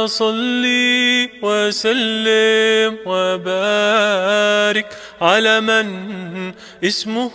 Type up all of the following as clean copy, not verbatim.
صلي وسلم وبارك على من اسمه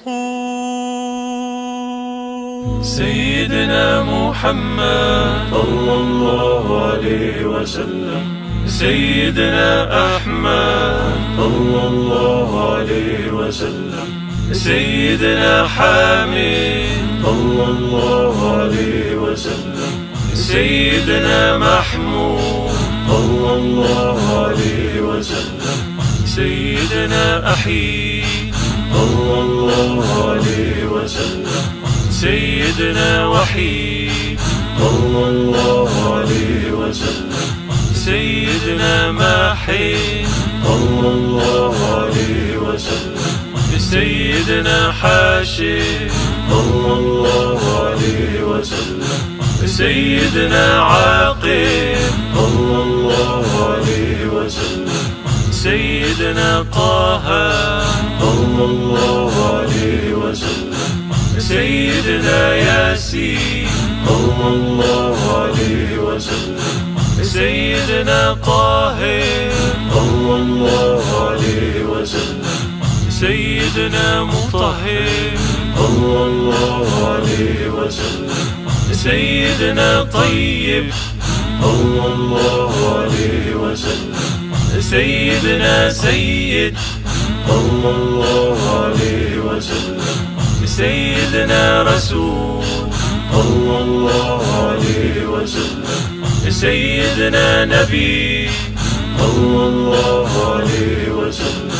سيدنا محمد صلى الله عليه وسلم. سيدنا أحمد صلى الله عليه وسلم. سيدنا حميد صلى الله عليه وسلم. سيدنا محمود صلى الله عليه وسلم. سيدنا أحيي صلى الله عليه وسلم. سيدنا وحيد صلى الله عليه وسلم. سيدنا ماحي صلى الله عليه وسلم. سيدنا حاشي صلى الله عليه وسلم. سيدنا عاقب صلى الله عليه وسلم. سيدنا طه صلى الله عليه وسلم. سيدنا ياسين صلى الله عليه وسلم. سيدنا طاهر صلى الله عليه وسلم. سيدنا مطهر صلى الله عليه وسلم. سيدنا طيب صلى الله عليه وسلم. سيدنا سيد صلى الله عليه وسلم. سيدنا رسول صلى الله عليه وسلم. سيدنا نبي صلى الله عليه وسلم.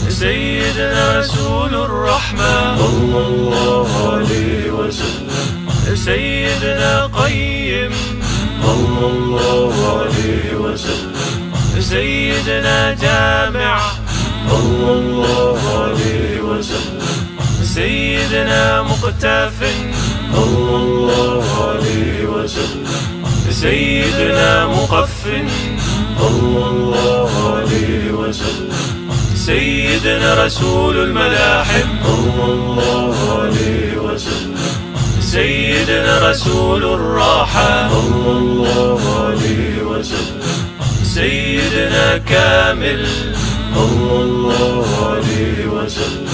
سيدنا رسول الرحمة صلى الله عليه وسلم. سيدنا قيم صلى الله عليه وسلم. سيدنا جامع صلى الله عليه وسلم. سيدنا مقتف صلى الله عليه وسلم. سيدنا مقفن صلى الله عليه وسلم. سيدنا رسول الملاحم صلى الله عليه وسلم. سيدنا رسول الراحة صلى الله عليه وسلم. سيدنا كامل صلى الله عليه وسلم.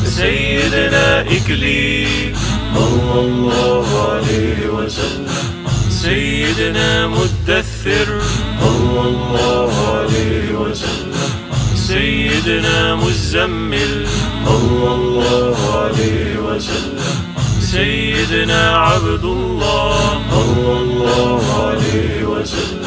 سيدنا إكليل صلى الله عليه وسلم. سيدنا مدثر صلى الله عليه وسلم. سيدنا مزمل صلى الله عليه وسلم. سيدنا عبد الله صلى الله عليه وسلم.